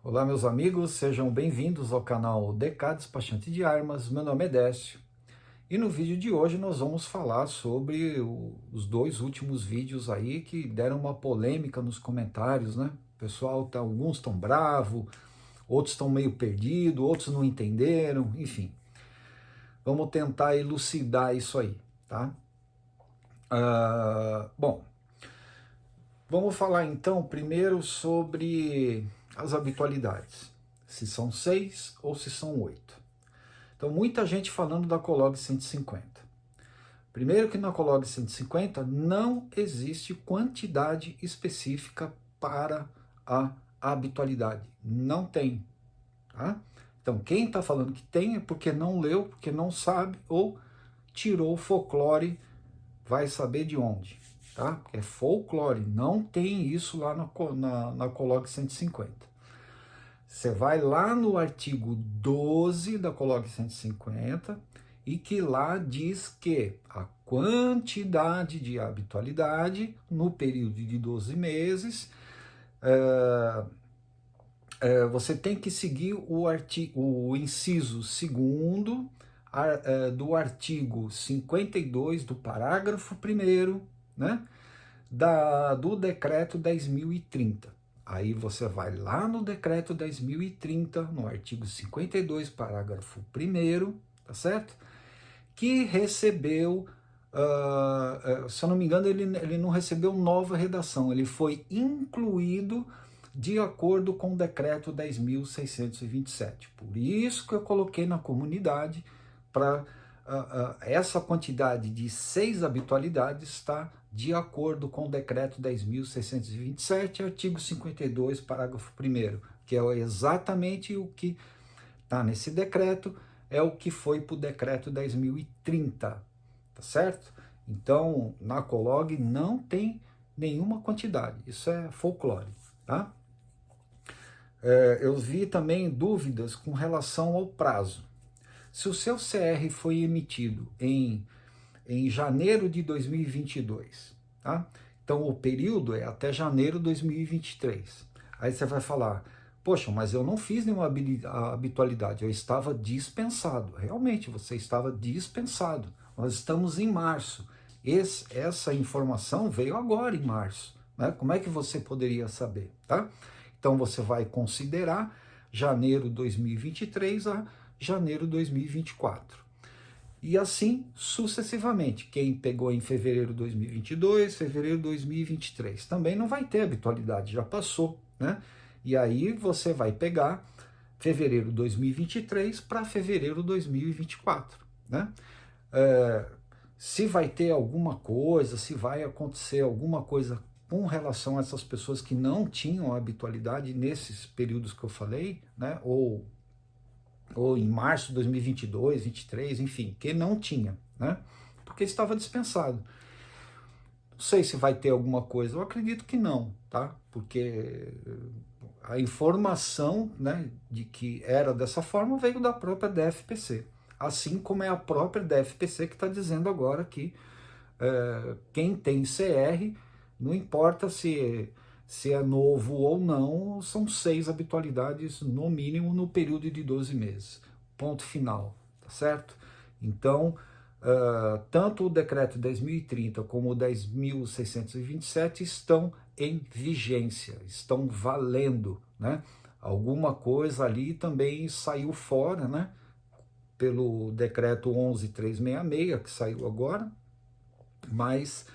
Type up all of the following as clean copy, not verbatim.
Olá, meus amigos, sejam bem-vindos ao canal DK Despachante de Armas. Meu nome é Décio e no vídeo de hoje nós vamos falar sobre os dois últimos vídeos aí que deram uma polêmica nos comentários, né? O pessoal, alguns estão bravos, outros estão meio perdidos, outros não entenderam, enfim. Vamos tentar elucidar isso aí, tá? Bom, vamos falar então primeiro sobre as habitualidades, se são 6 ou se são 8. Então, muita gente falando da Colog 150. Primeiro que na Colog 150 não existe quantidade específica para a habitualidade. Não tem. Tá? Então, quem está falando que tem é porque não leu, porque não sabe ou tirou o folclore, vai saber de onde. Tá? Porque é folclore, não tem isso lá na Colog 150. Você vai lá no artigo 12 da Colog 150 e que lá diz que a quantidade de habitualidade no período de 12 meses, você tem que seguir o inciso 2º do artigo 52 do parágrafo 1º, né, do decreto 10.030. Aí você vai lá no decreto 10.030, no artigo 52, parágrafo 1º, tá certo? Que recebeu, se eu não me engano, ele não recebeu nova redação, ele foi incluído de acordo com o decreto 10.627. Por isso que eu coloquei na comunidade para essa quantidade de 6 habitualidades está de acordo com o decreto 10.627, artigo 52, parágrafo 1º, que é exatamente o que está nesse decreto, é o que foi para o decreto 10.030, tá certo? Então, na Colog não tem nenhuma quantidade, isso é folclore, tá? Eu vi também dúvidas com relação ao prazo. Se o seu CR foi emitido em janeiro de 2022, tá? Então o período é até janeiro de 2023. Aí você vai falar, poxa, mas eu não fiz nenhuma habitualidade, eu estava dispensado. Realmente, você estava dispensado. Nós estamos em março. Essa informação veio agora em março, né? Como é que você poderia saber, tá? Então você vai considerar janeiro de 2023 a janeiro de 2024. E assim sucessivamente. Quem pegou em fevereiro de 2022, fevereiro de 2023, também não vai ter habitualidade, já passou, né? E aí você vai pegar fevereiro de 2023 para fevereiro de 2024, né? Se vai ter alguma coisa, se vai acontecer alguma coisa com relação a essas pessoas que não tinham habitualidade nesses períodos que eu falei, né? Ou em março de 2022, 23, enfim, que não tinha, né? Porque estava dispensado. Não sei se vai ter alguma coisa, eu acredito que não, tá? Porque a informação, né, de que era dessa forma veio da própria DFPC, assim como é a própria DFPC que está dizendo agora que quem tem CR, não importa se é novo ou não, são 6 habitualidades no mínimo no período de 12 meses. Ponto final, tá certo? Então, tanto o decreto 10.030 como o 10.627 estão em vigência, estão valendo, né? Alguma coisa ali também saiu fora, né? Pelo decreto 11.366, que saiu agora, mas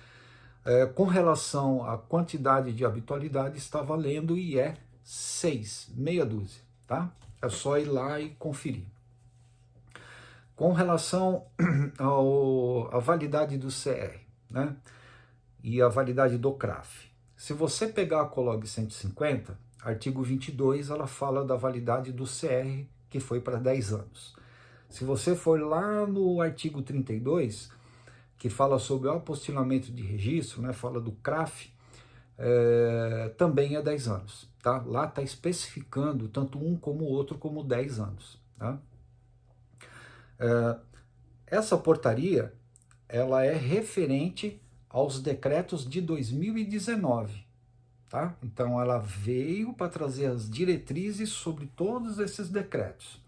com relação à quantidade de habitualidade está valendo e é 6, meia dúzia, tá? É só ir lá e conferir. Com relação à validade do CR, né? E a validade do CRAF. Se você pegar a Colog 150, artigo 22, ela fala da validade do CR, que foi para 10 anos. Se você for lá no artigo 32, que fala sobre o apostilamento de registro, né, fala do CRAF, também é 10 anos. Tá? Lá está especificando tanto um como o outro como 10 anos. Tá? Essa portaria ela é referente aos decretos de 2019. tá? Então ela veio para trazer as diretrizes sobre todos esses decretos.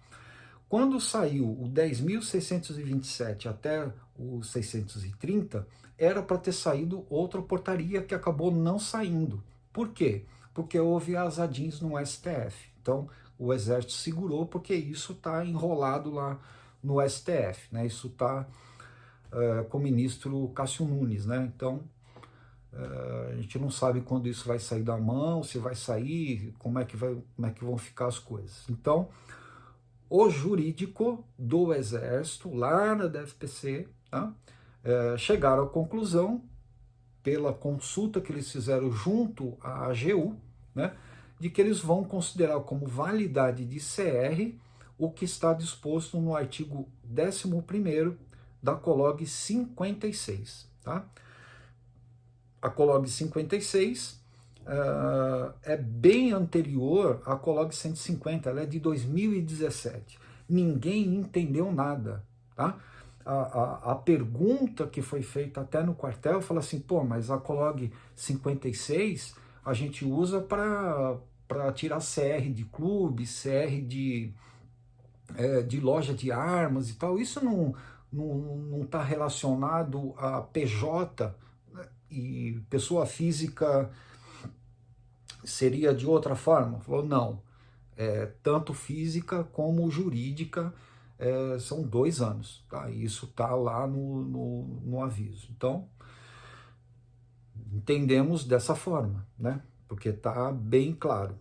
Quando saiu o 10.627 até o 630, era para ter saído outra portaria que acabou não saindo. Por quê? Porque houve azadins no STF. Então, o Exército segurou porque isso está enrolado lá no STF, né? Isso está com o ministro Cássio Nunes, né? Então, a gente não sabe quando isso vai sair da mão, se vai sair, como é que vão ficar as coisas. Então, o jurídico do Exército, lá na DFPC, tá? Chegaram à conclusão, pela consulta que eles fizeram junto à AGU, né, de que eles vão considerar como validade de CR o que está disposto no artigo 11º da COLOG 56. Tá? A COLOG 56 é bem anterior à COLOG 150, ela é de 2017. Ninguém entendeu nada, tá? A pergunta que foi feita até no quartel, fala assim, pô, mas a COLOG 56 a gente usa para tirar CR de clube, CR de loja de armas e tal, isso não está relacionado a PJ, né? E pessoa física seria de outra forma? Falou, não, tanto física como jurídica são 2 anos, tá? Isso está lá no aviso. Então, entendemos dessa forma, né? Porque está bem claro.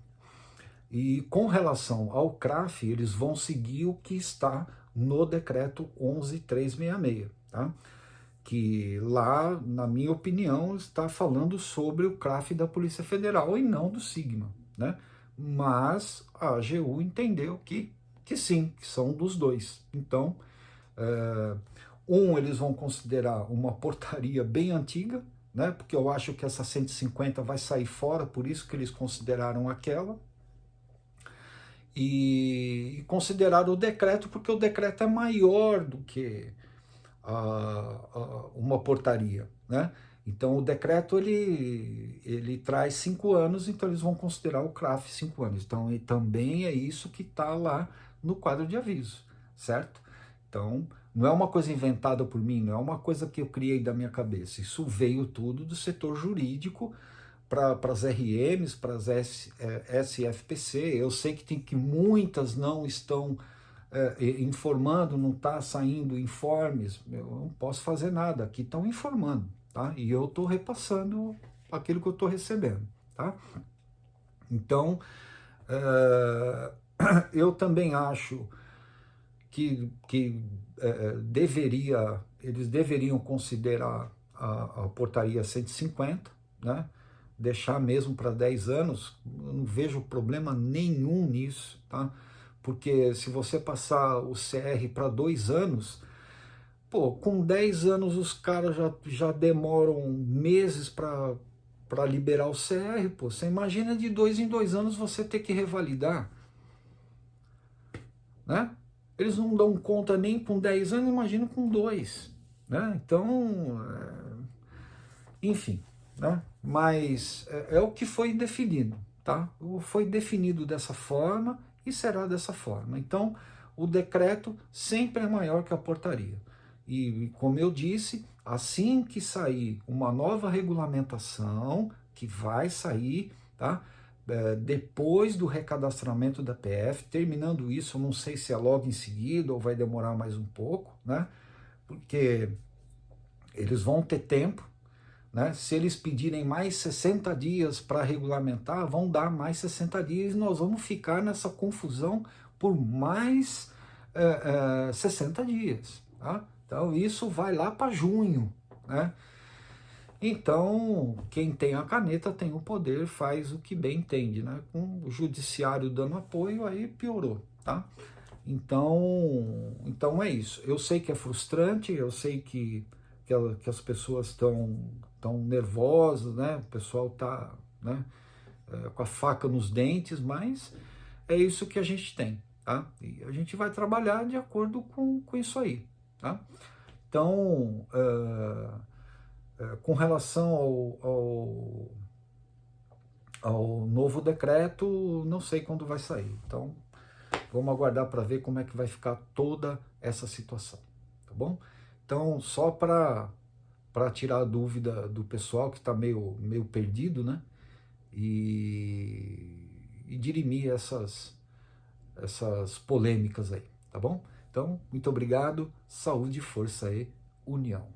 E com relação ao CRAF, eles vão seguir o que está no decreto 11.366, tá? Que lá, na minha opinião, está falando sobre o CRAF da Polícia Federal e não do Sigma, né? Mas a AGU entendeu que sim, que são dos dois. Então, eles vão considerar uma portaria bem antiga, né? Porque eu acho que essa 150 vai sair fora, por isso que eles consideraram aquela. E consideraram o decreto, porque o decreto é maior do que uma portaria, né? Então o decreto ele traz 5 anos, então eles vão considerar o CRAF 5 anos. Então e também é isso que está lá no quadro de aviso, certo? Então não é uma coisa inventada por mim, não é uma coisa que eu criei da minha cabeça. Isso veio tudo do setor jurídico para as RMs, para as SFPC. Eu sei que muitas não estão informando, não está saindo informes, eu não posso fazer nada, aqui estão informando, tá? E eu estou repassando aquilo que eu estou recebendo, tá? Então, eu também acho que eles deveriam considerar a portaria 150, né? Deixar mesmo para 10 anos, eu não vejo problema nenhum nisso, tá? Porque se você passar o CR para 2 anos, pô, com 10 anos os caras já demoram meses para liberar o CR, pô. Você imagina de 2 em 2 anos você ter que revalidar, né? Eles não dão conta nem com 10 anos, imagina com 2, né? Então, enfim, né? Mas é o que foi definido, tá? Foi definido dessa forma e será dessa forma. Então, o decreto sempre é maior que a portaria. E, como eu disse, assim que sair uma nova regulamentação, que vai sair, tá? Depois do recadastramento da PF, terminando isso, eu não sei se é logo em seguida ou vai demorar mais um pouco, né? Porque eles vão ter tempo, né? Se eles pedirem mais 60 dias para regulamentar, vão dar mais 60 dias e nós vamos ficar nessa confusão por mais 60 dias. Tá? Então isso vai lá para junho. Né? Então, quem tem a caneta tem o poder, faz o que bem entende. Né? Com o judiciário dando apoio, aí piorou. Tá? Então é isso. Eu sei que é frustrante, eu sei que as pessoas estão nervosas, né? O pessoal está, né, com a faca nos dentes, mas é isso que a gente tem, tá? E a gente vai trabalhar de acordo com isso aí, tá? Então, com relação O novo decreto, não sei quando vai sair. Então, vamos aguardar para ver como é que vai ficar toda essa situação, tá bom? Então, só para tirar a dúvida do pessoal que está meio perdido, né? E dirimir essas polêmicas aí, tá bom? Então, muito obrigado, saúde, força e união.